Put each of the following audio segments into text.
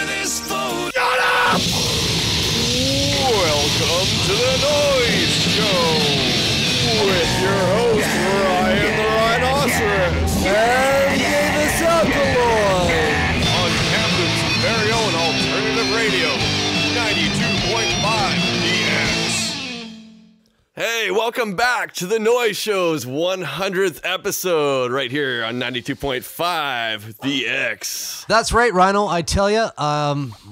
this phone. Shut up! Welcome to the Noise Show with your host Ryan the Rhinoceros and Davis Alkaloid on Kamloops' very own alternative radio, 92.5 DX. Hey, welcome back to the Noise Show's 100th episode right here on 92.5 DX. That's right, Rhino. I tell you,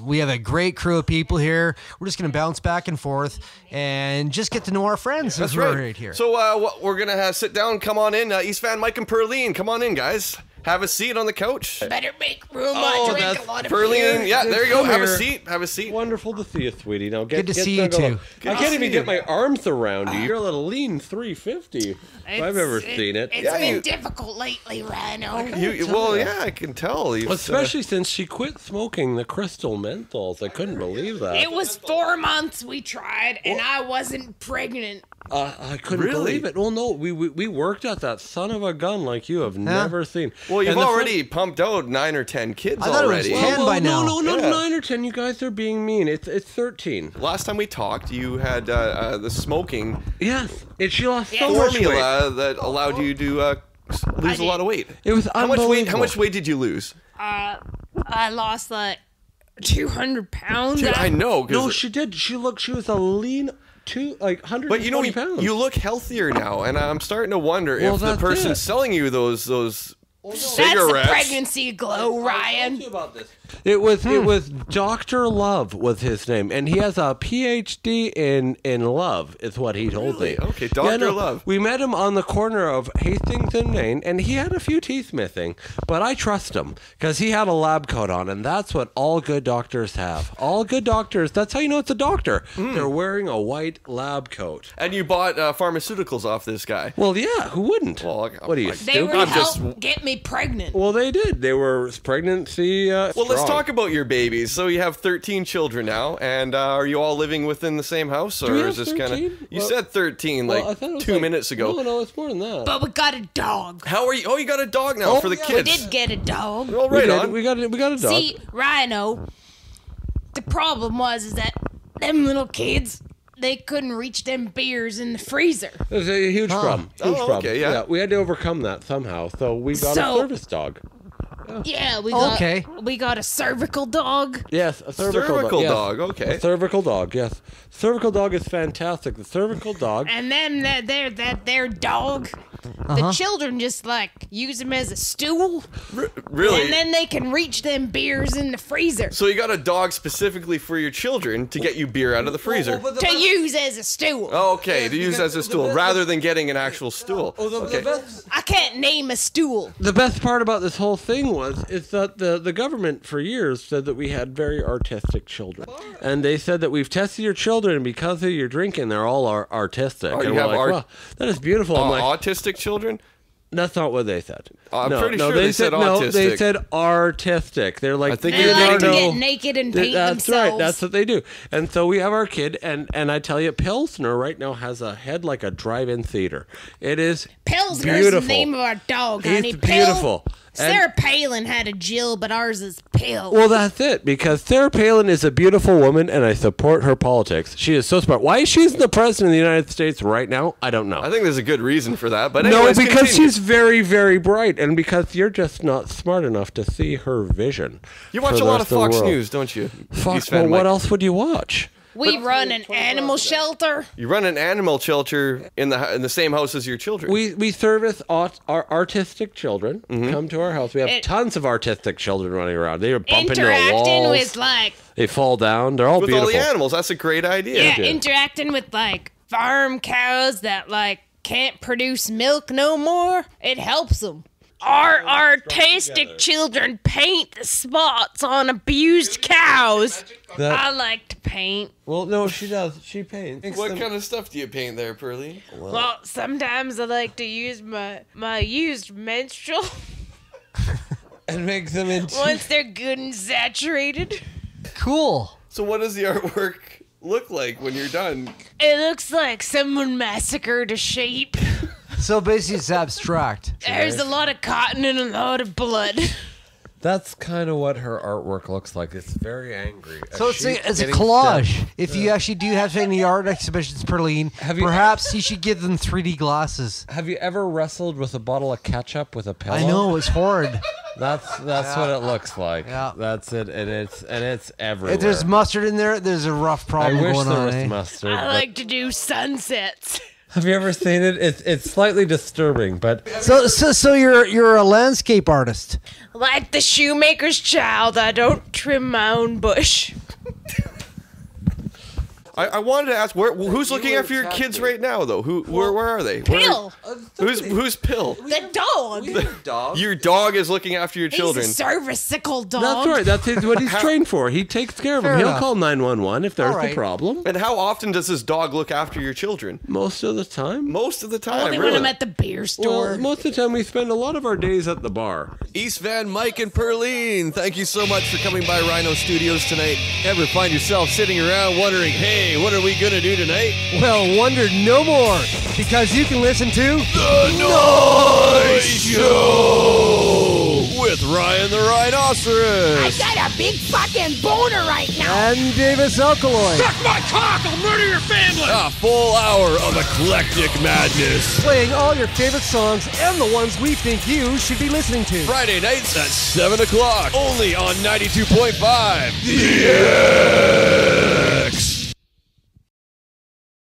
we have a great crew of people here. We're just going to bounce back and forth and just get to know our friends. That's right here. So we're going to sit down. Come on in. East Van, Mike and Pearlenne. Come on in, guys. Have a seat on the couch. Better make room. I drink a lot of Pearlenne, beer. yeah, there you go. Come Have a here. seat. Have a seat. Wonderful to see you, sweetie. Now Good to see you, too. I can't even get my arms around you. You're a little lean 350. If I've ever seen it. It's been difficult lately, Rhino. I can tell. Especially since she quit smoking the crystal menthols. I couldn't believe that. It was 4 months we tried, and I wasn't pregnant. I couldn't Really? believe it. Well, no, we worked at that son of a gun like you have never seen. Well, you've And the already pumped out 9 or 10 kids I thought it was already. 10 by now. No, not Yeah. 9 or 10. You guys are being mean. It's 13. Last time we talked, you had the smoking Yes, and she lost Yeah. so much weight. formula that allowed you to lose a lot of weight. It was How much unbelievable. weight did you lose? I lost like 200 pounds. I know. 'cause No, she did. She was a lean, 120 But you know, pounds. you look healthier now, and I'm starting to wonder Well, if the that's person it. selling you those That's the cigarettes. pregnancy glow, Ryan. It was Dr. Love was his name, and he has a PhD in love, is what he told Really? me. Okay, Dr. Love. We met him on the corner of Hastings and Main, and he had a few teeth missing, but I trust him because he had a lab coat on, and that's what all good doctors have. All good doctors, that's how you know it's a doctor. They're wearing a white lab coat. And you bought pharmaceuticals off this guy. Well, yeah, who wouldn't? Well, what are you, They were stupid? to help get me pregnant. Well, they did. They were pregnancy. Well, let's strong. talk about your babies. So you have 13 children now, and are you all living within the same house, or we is have this kind of? 13? You Well, said 13 Well, I like thought it was 2 like- minutes ago. No, it's more than that. But we got a dog. How are you? Oh, you got a dog now for the yeah, We kids. did get a dog. Well, We right did. on. We got a dog. See, Rhino, the problem was that them little kids, they couldn't reach them beers in the freezer. It was a huge problem. Huge Oh, problem. okay, yeah. We had to overcome that somehow. So we got a So- service dog. Yeah, we got a cervical dog. Yes, a cervical, Cervical yes. dog, okay. A cervical dog, yes. Cervical dog is fantastic. The cervical dog. And then their dog, the children just like use him as a stool, Really? and then they can reach them beers in the freezer So you got a dog specifically for your children to get you beer out of the freezer. to use as a stool. Oh, okay, to use as a stool rather than getting an actual stool. Okay. I can't name a stool. The best part about this whole thing is that the government for years said that we had very artistic children. And they said that we've tested your children, and because of your drinking, they're all artistic. Oh, and you we're have like, art- wow, that is beautiful. I'm like, Autistic children? that's not what they said. I'm pretty sure they said No, they autistic. said artistic. They're like, I think They you like to know- get naked and paint That's themselves. right. That's what they do. And so we have our kid, and I tell you, Pilsner right now has a head like a drive-in theater. It is Pilsner's beautiful. the name of our dog, He's honey. beautiful. Sarah Palin had a Jill, but ours is Pill. Well, that's it, because Sarah Palin is a beautiful woman, and I support her politics. She is so smart. Why she's the president of the United States right now, I don't know. I think there's a good reason for that. But No, anyways, because continue. she's very, very bright, and because you're just not smart enough to see her vision. You watch for a the lot of rest the Fox world. News, don't you? Fox, East Van well, what Mike? else would you watch? We run an animal shelter. You run an animal shelter in the same house as your children. We service our artistic children. Come to our house. We have tons of artistic children running around. They are bumping into Interacting walls. with like They fall down. They're all with beautiful. all the animals. That's a great idea. yeah, interacting with like farm cows that like can't produce milk no more. It helps them. Our artistic children paint the spots on abused cows. I like to paint. Well, no, she does. She paints. What kind of stuff do you paint there, Pearlie? Well, sometimes I like to use my used menstrual And makes them into. once they're good and saturated. Cool. So what does the artwork look like when you're done? It looks like someone massacred a sheep. So basically, it's abstract. There's a lot of cotton and a lot of blood. That's kind of what her artwork looks like. It's very angry. So it's a collage. If you actually do have any art exhibitions, Pearlenne, perhaps you should give them 3D glasses. Have you ever wrestled with a bottle of ketchup with a pillow? I know, it's horrid. That's what it looks like. Yeah. That's it, and it's everywhere. If there's mustard in there, there's a rough problem going on. I wish there was mustard. I like to do sunsets. Have you ever seen it? It's slightly disturbing, but so you're a landscape artist. Like the shoemaker's child, I don't trim my own bush. I wanted to ask who's looking after your kids right now though? Where are they? Pill. Who's Pill? The dog. Your dog is looking after your children. He's a cervical dog. That's right. That's what he's trained for. He takes care of them. He'll call 911 if there's a problem. And how often does this dog look after your children? Most of the time. Most of the time. Only when I'm at the beer store. Well, most of the time we spend a lot of our days at the bar. East Van, Mike and Pearlenne, thank you so much for coming by Rhino Studios tonight. Ever find yourself sitting around wondering, hey, what are we gonna do tonight? Well, wonder no more, because you can listen to The Noise Show with Ryan the Rhinoceros. I got a big fucking boner right now. And Davis Alkaloid. Suck my cock, I'll murder your family. A full hour of eclectic madness. Playing all your favorite songs and the ones we think you should be listening to. Friday nights at 7 o'clock, only on 92.5. The